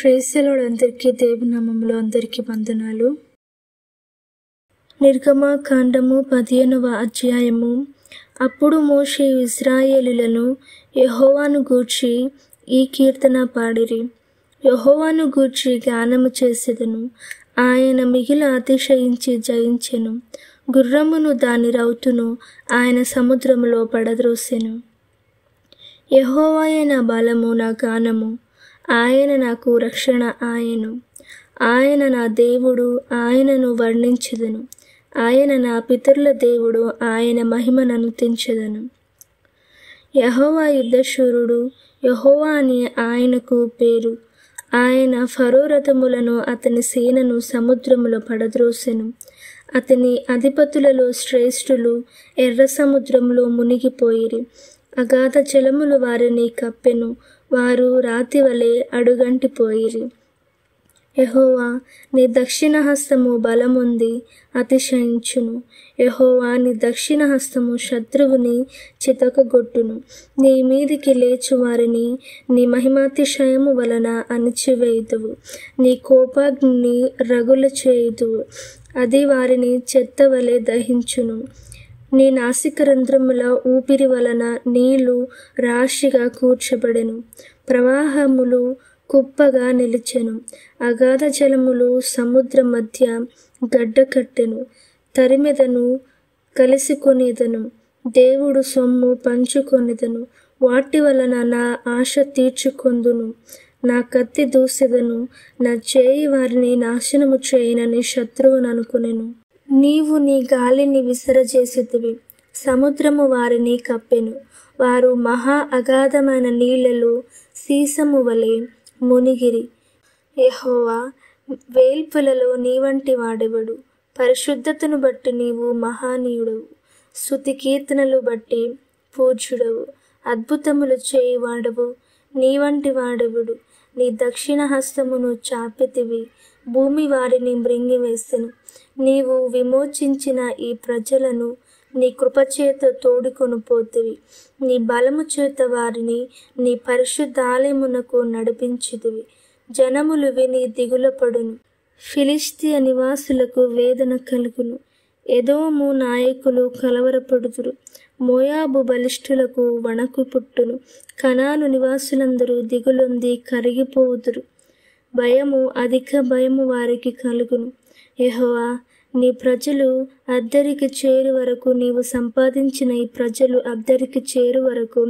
Praise అందరికీ దేవుని నామములో అందరికీ వందనాలు. నిర్గమకాండము 15వ అధ్యాయము. అప్పుడు మోషే ఇశ్రాయేలులను యెహోవాను గూర్చి ఈ కీర్తన పాడిరి. యెహోవాను గూర్చి గానము చేసెదను. ఆయన మిగిల అతిశయించి జయించెను. గుర్రమును దాని రౌతును ఆయన సముద్రములో పడద్రోసెను. యెహోవాయే నా బలము, నా గానము, ఆయన నాకు రక్షణ ఆయను. ఆయన నా దేవుడు, ఆయనను వర్ణించెదను. ఆయన నా పితరుల దేవుడు, ఆయన మహిమను తెంచెదను. యెహోవా యుద్ధశూరుడు, యెహోవా అని ఆయనకు పేరు. ఆయన ఫరో రథములను, అతని సేనను సముద్రములో పడద్రోసెను. అతని అధిపతులలో శ్రేష్ఠులు ఎర్ర సముద్రంలో మునిగిపోయిరి. అగాధ జలములు వారిని కప్పెను. వారు రాతి వలె అడుగంటిపోయిరి. యెహోవా నీ దక్షిణ హస్తము బలముంది అతిశయించును. యెహోవా నీ దక్షిణ హస్తము శత్రువుని చితకగొట్టును. నీ మీదికి లేచు వారిని నీ మహిమాతిశయము వలన అణిచివేయుదువు. నీ కోపాగ్నిని రగుల చేయుదువు, అది వారిని చెత్త వలె దహించును. నీ నాసికరంధ్రముల ఊపిరి వలన నీళ్లు రాశిగా కూర్చబడెను. ప్రవాహములు కుప్పగా నిలిచెను. అగాధ జలములు సముద్ర మధ్య గడ్డకట్టెను. తరిమెదను, కలిసికొనేదను. దేవుడు సొమ్ము పంచుకొనేదను. వాటి వలన నా ఆశ తీర్చుకొందును. నా కత్తి దూసెదను. నా చేయి వారిని నాశనము చేయనని శత్రువును అనుకొనెను. నీవు నీ గాలిని విసరజేసితివి. సముద్రము వారిని కప్పెను. వారు మహా అగాధమైన నీళ్లలో సీసము వలె మునిగిరి. యెహోవా, వేల్పులలో నీ వంటి వాడెవడు? పరిశుద్ధతను బట్టి నీవు మహానీయుడవు. స్తుతి కీర్తనలు బట్టి పూజ్యుడవు. అద్భుతములు చేయువాడవు. నీ వంటి వాడెవడు? నీ దక్షిణ హస్తమును చాపితివి. భూమి వారిని మృంగివేసెను. నీవు విమోచించిన ఈ ప్రజలను నీ కృపచేత తోడుకొని పోతివి. నీ బలము చేత వారిని నీ పరిశుద్ధాలయమునకు నడిపించితివి. జనములు విని దిగులపడును. ఫిలిష్తీయ నివాసులకు వేదన కలుగును. ఎదోము నాయకులు కలవరపడుదురు. మోయాబు బలిష్ఠులకు వణకు పుట్టును. కనాను నివాసులందరూ దిగులొంది కరిగిపోవుదురు. భయము, అధిక భయము వారికి కలుగును. యెహోవా, నీ ప్రజలు అద్దరికి చేరు వరకు, నీవు సంపాదించిన ఈ ప్రజలు అద్దరికి చేరు వరకు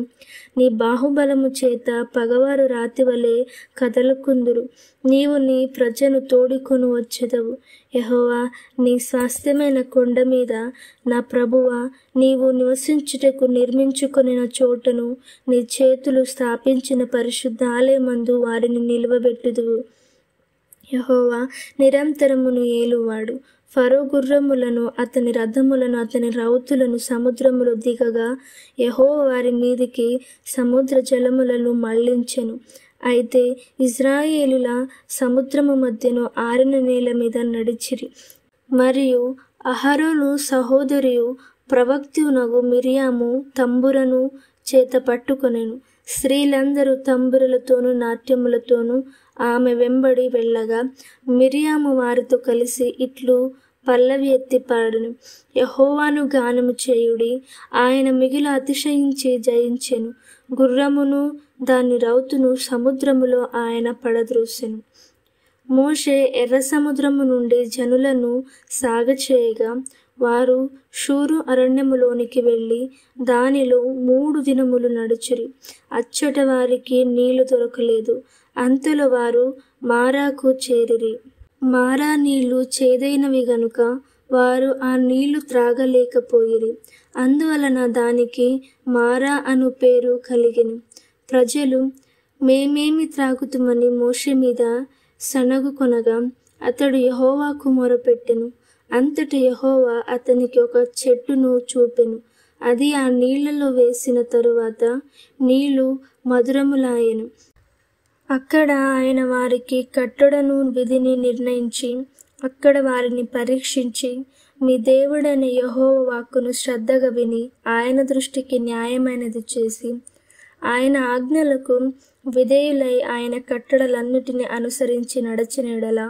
నీ బాహుబలము చేత పగవారు రాతి వలె కదలుకుందురు. నీవు నీ ప్రజను తోడుకొని వచ్చెదవు. యెహోవా, నీ స్వాస్థ్యమైన కొండ మీద నా ప్రభువా, నీవు నివసించుటకు నిర్మించుకొనిన చోటను నీ చేతులు స్థాపించిన పరిశుద్ధ ఆలయమందు వారిని నిలువబెట్టుదువు. యెహోవా నిరంతరమును ఏలువాడు. ఫరో గుర్రములను, అతని రథములను, అతని రౌతులను సముద్రములో దిగగా యెహోవా వారి మీదికి సముద్ర జలములను మళ్లించెను. అయితే ఇశ్రాయేలుల సముద్రము మధ్యను ఆరిన నేల మీద నడిచిరి. మరియు అహరోను సహోదరియు ప్రవక్తయునగు మిరియాము తంబురను చేత పట్టుకొనెను. స్త్రీలందరూ తంబురలతోనూ నాట్యములతోనూ ఆమె వెంబడి వెళ్ళగా మిరియాము వారితో కలిసి ఇట్లు పల్లవి ఎత్తి పాడెను. యెహోవాను గానము చేయుడి. ఆయన మిగిల అతిశయించి జయించెను. గుర్రమును దాని రౌతును సముద్రములో ఆయన పడద్రోసెను. మోషే ఎర్ర సముద్రము నుండి జనులను సాగచేయగా వారు షూరు అరణ్యములోనికి వెళ్ళి దానిలో 3 దినములు నడిచిరి. అచ్చట వారికి నీళ్లు దొరకలేదు. అంతలో వారు మారాకు చేరిరి. మారా నీళ్లు చేదైనవి గనుక వారు ఆ నీళ్లు త్రాగలేకపోయిరి. అందువలన దానికి మారా అను పేరు కలిగెను. ప్రజలు మేమేమి త్రాగుతుమని మోషే మీద సణగుకొనగా అతడు యెహోవాకు మొరపెట్టెను. అంతట యెహోవా అతనికి ఒక చెట్టును చూపెను. అది ఆ నీళ్లలో వేసిన తరువాత నీళ్లు మధురములాయెను. అక్కడ ఆయన వారికి కట్టడను విధిని నిర్ణయించి అక్కడ వారిని పరీక్షించి, మీ దేవుడైన యెహోవా వాక్కును శ్రద్ధగా విని ఆయన దృష్టికి న్యాయమైనది చేసి ఆయన ఆజ్ఞలకు విధేయులై ఆయన కట్టడలన్నిటిని అనుసరించి నడచిన ఎడల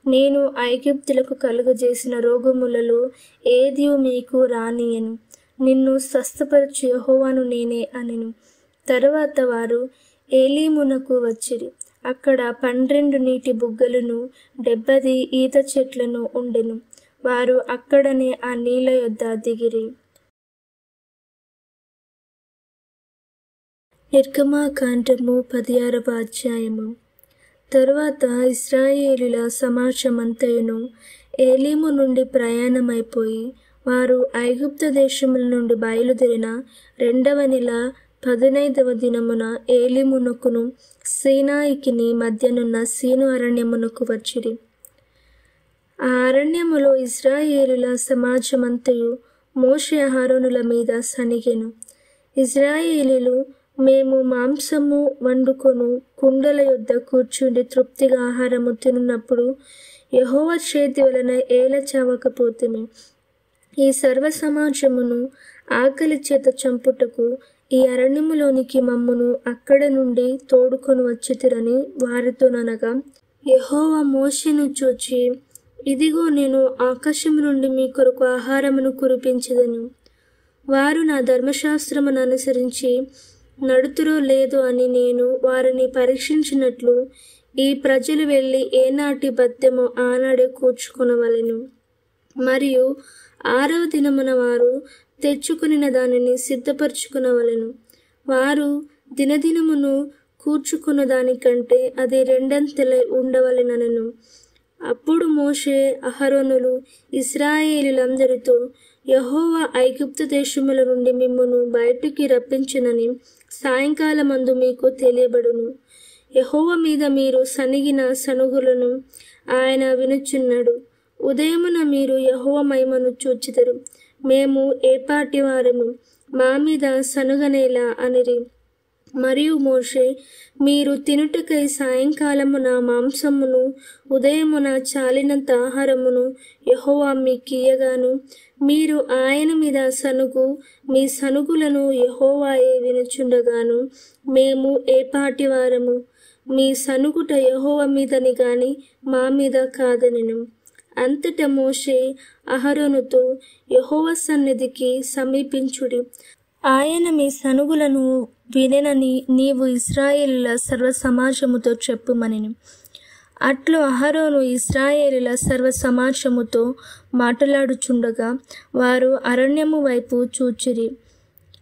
నేను ఐగుప్తులకు కలుగజేసిన రోగములలో ఏది మీకు రానియను. నిన్ను స్వస్థపరచు యెహోవాను నేనే అనెను. తరువాత వారు ఏలీమునకు వచ్చిరి. అక్కడ 12 నీటి బుగ్గలును 70 ఈత చెట్లను ఉండెను. వారు అక్కడనే ఆ నీళ్ల యొద్ద దిగిరి. నిర్గమాకాండము 16వ అధ్యాయము. తరువాత ఇశ్రాయేలీయుల సమాజమంతయును ఏలీము నుండి ప్రయాణమైపోయి వారు ఐగుప్తు దేశముల నుండి బయలుదేరిన 2వ నెల 15వ దినమున ఏలీమునకును సీనాయికిని మధ్యనున్న సీను అరణ్యమునకు వచ్చిరి. ఆ అరణ్యములో ఇశ్రాయేలీయుల సమాజమంతయు మోషే అహరోనుల మీద సనిగెను. ఇశ్రాయేలీయులు మేము మాంసము వండుకొను కుండల యొద్ద కూర్చుండి తృప్తిగా ఆహారము తినున్నప్పుడు యెహోవా చేతి వలన ఏల చావకపోతిమి. ఈ సర్వ సమాజమును ఆకలి చేత చంపుటకు ఈ అరణ్యములోనికి మమ్మును అక్కడ నుండి తోడుకొని వచ్చితిరని వారితోననగా, యెహోవా మోషేను చూచి, ఇదిగో నేను ఆకాశము నుండి మీ కొరకు ఆహారమును కురిపించెదను. వారు నా ధర్మశాస్త్రమును అనుసరించి నడుతురో లేదో అని నేను వారిని పరీక్షించినట్లు ఈ ప్రజలు వెళ్ళి ఏనాటి బద్దెమో ఆనాడే కూర్చుకొనవలెను. మరియు 6వ దినమున వారు తెచ్చుకునిన దానిని సిద్ధపరచుకునవలెను. వారు దినదినమును కూర్చుకున్న దానికంటే అది 2 ఉండవలెననెను. అప్పుడు మోషే అహరోనులు ఇశ్రాయేలీయులందరితో, యెహోవా ఐగుప్తు దేశముల నుండి మిమ్మును బయటికి రప్పించునని సాయంకాలమందు మీకు తెలియబడును. యెహోవా మీద మీరు సనిగిన సనుగులను ఆయన వినుచున్నాడు. ఉదయమున మీరు యెహోవా మహిమను చూచెదరు. మేము ఏపాటి వారము, మా మీద సనుగనేలా అనిరి. మరియు మోషే, మీరు తినుటకై సాయంకాలమున మాంసమును ఉదయమున చాలినంత ఆహారమును యెహోవా మీకియ్యగాను మీరు ఆయన మీద సనుగు మీ సనుగులను యెహోవాయే వినుచుండగాను మేము ఏపాటి వారము, మీ సనుగుట యెహోవా మీదని గాని మా మీద కాదనెను. అంతటా మోషే అహరోనుతో, యెహోవా సన్నిధికి సమీపించుడి, ఆయన మీ సనుగులను వినెనని నీవు ఇశ్రాయేలీయుల సర్వ సమాజముతో చెప్పుమనెను. అట్లు అహరోను ఇశ్రాయేలీయుల సర్వ సమాజముతో మాట్లాడుచుండగా వారు అరణ్యము వైపు చూచిరి.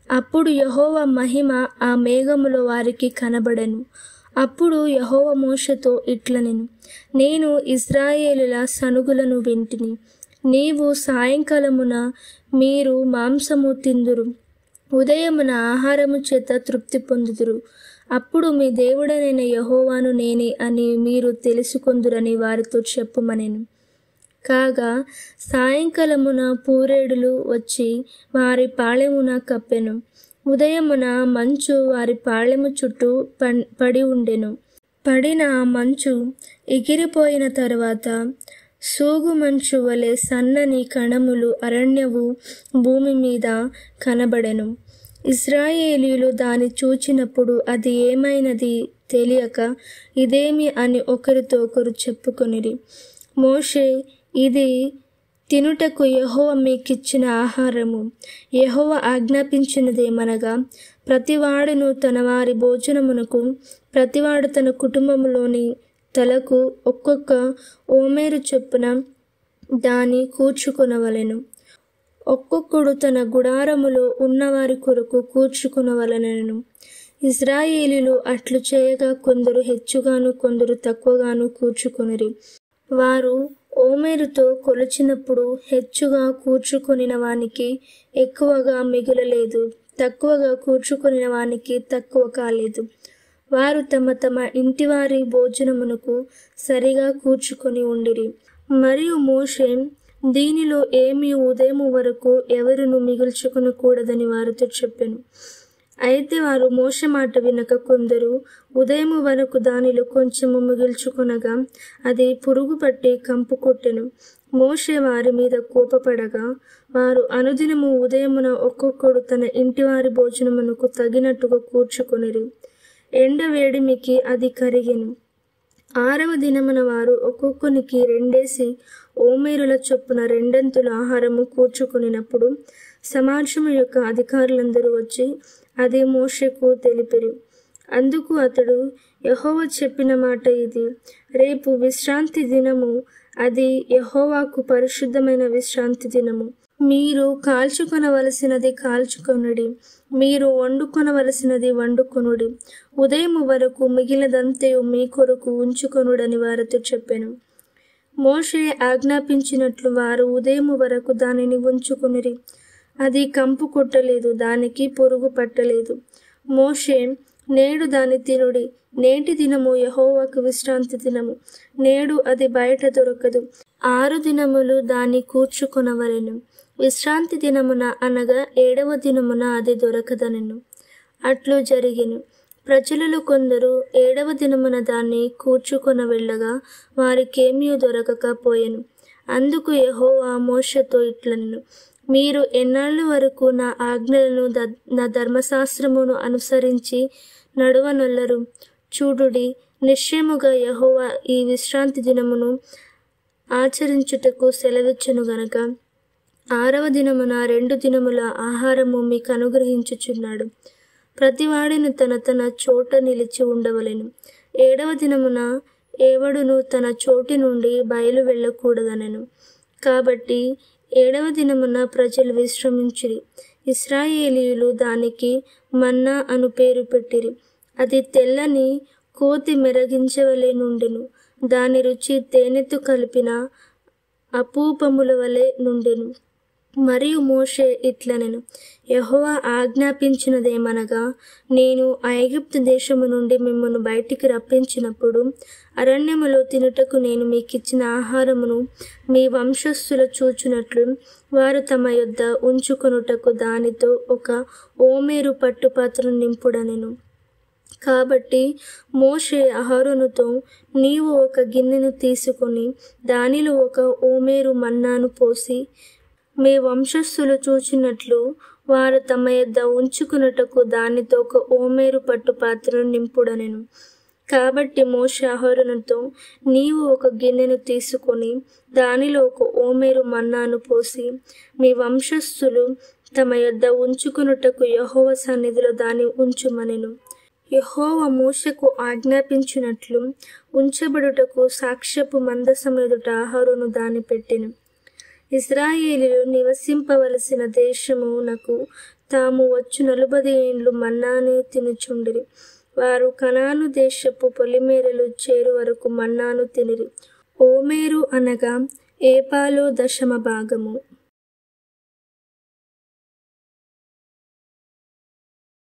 అప్పుడు యెహోవా మహిమ ఆ మేఘములో వారికి కనబడెను. అప్పుడు యెహోవా మోషేతో ఇట్లనెను, నేను ఇశ్రాయేలీయుల సనుగులను వింటిని. నీవు సాయంకాలమున మీరు మాంసము తిందురు, ఉదయమున ఆహారము చేత తృప్తి పొందుదురు. అప్పుడు మీ దేవుడనైన యెహోవాను నేనే అని మీరు తెలుసుకొందురని వారితో చెప్పుమనెను. కాగా సాయంకాలమున పూరేడులు వచ్చి వారి పాళెమున కప్పెను. ఉదయమున మంచు వారి పాళెము చుట్టూ పడి ఉండెను. పడిన ఆ మంచు ఎగిరిపోయిన తరువాత సూగు మంచు వలె సన్నని కణములు అరణ్యపు భూమి మీద కనబడెను. ఇశ్రాయేలీయులు దాన్ని చూచినప్పుడు అది ఏమైనది తెలియక ఇదేమి అని ఒకరితో ఒకరు చెప్పుకొనిరి. మోషే, ఇది తినుటకు యెహోవా మీకిచ్చిన ఆహారము. యెహోవా ఆజ్ఞాపించినదేమనగా, ప్రతివాడును తన వారి భోజనమునకు ప్రతివాడు తన కుటుంబంలోని తలకు ఒక్కొక్క ఓమేరు చొప్పున దాన్ని కూర్చుకొనవలెను. ఒక్కొక్కడు తన గుడారములో ఉన్నవారి కొరకు కూర్చుకొనవలెనను. ఇశ్రాయేలీయులు అట్లు చేయగా కొందరు హెచ్చుగాను కొందరు తక్కువగాను కూర్చుకొనిరి. వారు ఓమేరుతో కొలిచినప్పుడు హెచ్చుగా కూర్చుకొనిన వానికి ఎక్కువగా మిగులలేదు, తక్కువగా కూర్చుకొనిన వానికి తక్కువ కాలేదు. వారు తమ తమ ఇంటివారి భోజనమునకు సరిగా కూర్చుకొని ఉండిరి. మరియు మోషే, దీనిలో ఏమీ ఉదయము వరకు ఎవరును మిగుల్చుకొనకూడదని వారితో చెప్పెను. అయితే వారు మోషే మాట వినక కొందరు ఉదయము వరకు దానిలో కొంచెము మిగుల్చుకొనగా అది పురుగు పట్టి కంపు కొట్టెను. మోషే వారి మీద కోపపడగా వారు అనుదినము ఉదయమున ఒక్కొక్కడు తన ఇంటివారి భోజనమునకు తగినట్టుగా కూర్చుకొనిరి. ఎండ వేడిమికి అది కరిగెను. 6వ దినమున వారు ఒక్కొక్కనికి 2 ఓమేరుల చొప్పున 2 ఆహారము కూర్చుకొనినప్పుడు సమాజము యొక్క అధికారులందరూ వచ్చి అది మోషేకు తెలిపిరి. అందుకు అతడు, యెహోవా చెప్పిన మాట ఇది, రేపు విశ్రాంతి దినము, అది యెహోవాకు పరిశుద్ధమైన విశ్రాంతి దినము. మీరు కాల్చుకొనవలసినది కాల్చుకొనుడి, మీరు వండుకొనవలసినది వండుకొనుడి. ఉదయము వరకు మిగిలినదంతయు మీ కొరకు ఉంచుకొనుడని వారితో చెప్పెను. మోషే ఆజ్ఞాపించినట్లు వారు ఉదయము వరకు దానిని ఉంచుకొనిరి. అది కంపు కొట్టలేదు, దానికి పురుగు పట్టలేదు. మోషే, నేడు దాన్ని తినుడి, నేటి దినము యెహోవాకు విశ్రాంతి దినము, నేడు అది బయట దొరకదు, 6 దినములు దాన్ని కూర్చుకొనవలెను, విశ్రాంతి దినమున అనగా 7వ దినమున అది దొరకదనెను. అట్లు జరిగెను. ప్రజలలో కొందరు 7వ దినమున దాన్ని కూర్చుకొన వెళ్ళగా వారికేమీ దొరకకపోయెను. అందుకు యెహోవా మోషేతో ఇట్లనెను, మీరు ఎన్నాళ్ళ వరకు నా ఆజ్ఞలను నా ధర్మశాస్త్రమును అనుసరించి నడువనొల్లరు? చూడుడి, నిశ్చయముగా యెహోవా ఈ విశ్రాంతి దినమును ఆచరించుటకు సెలవిచ్చును గనక 6వ దినమున 2 దినముల ఆహారము మీకు అనుగ్రహించుచున్నాడు. ప్రతివాడిని తన తన చోట నిలిచి ఉండవలెను. 7వ దినమున ఎవడును తన చోటి నుండి బయలు వెళ్ళకూడదనెను. కాబట్టి 7వ దినమున ప్రజలు విశ్రమించిరి. ఇశ్రాయేలీయులు దానికి మన్నా అను పేరు పెట్టిరి. అది తెల్లని కోతి మెరగించవలే నుండెను. దాని రుచి తేనెతో కలిపిన అపూపముల వలె నుండెను. మరియు మోషే ఇట్లనెను, యెహోవా ఆజ్ఞాపించినదేమనగా, నేను ఐగుప్తు దేశము నుండి మిమ్మును బయటికి రప్పించినప్పుడు అరణ్యములో తినుటకు నేను మీకిచ్చిన ఆహారమును మీ వంశస్థుల చూచునట్లు వారు తమ యొద్ద ఉంచుకొనుటకు దానితో 1 ఓమేరు పట్టుపాత్రను నింపుడనెను. కాబట్టి మోషే అహరోనుతో, నీవు 1 గిన్నెను తీసుకొని దానిలో 1 ఓమేరు మన్నాను పోసి మీ వంశస్థులు చూచినట్లు వారు తమ యొద్ద ఉంచుకున్నటకు దానితో 1 ఓమేరు పట్టుపాత్రను నింపుడనెను. కాబట్టి మోషే అహరోనుతో, నీవు 1 గిన్నెను తీసుకొని దానిలో 1 ఓమేరు మన్నాను పోసి మీ వంశస్థులు తమ యొద్ద ఉంచుకున్నటకు యెహోవా సన్నిధిలో దాన్ని ఉంచుమనెను. యెహోవా మోషేకు ఆజ్ఞాపించినట్లు ఉంచబడుటకు సాక్ష్యపు మందసము ఎదుట అహరోను దాన్ని పెట్టెను. ఇశ్రాయేలీయులు నివసింపవలసిన దేశమునకు తాము వచ్చు 40 ఏండ్లు మన్నాను తినుచుండిరి. వారు కనాను దేశపు పొలిమేరలు చేరు వరకు మన్నాను తినిరి. ఓమేరు అనగా ఏపాలో 10వ భాగము.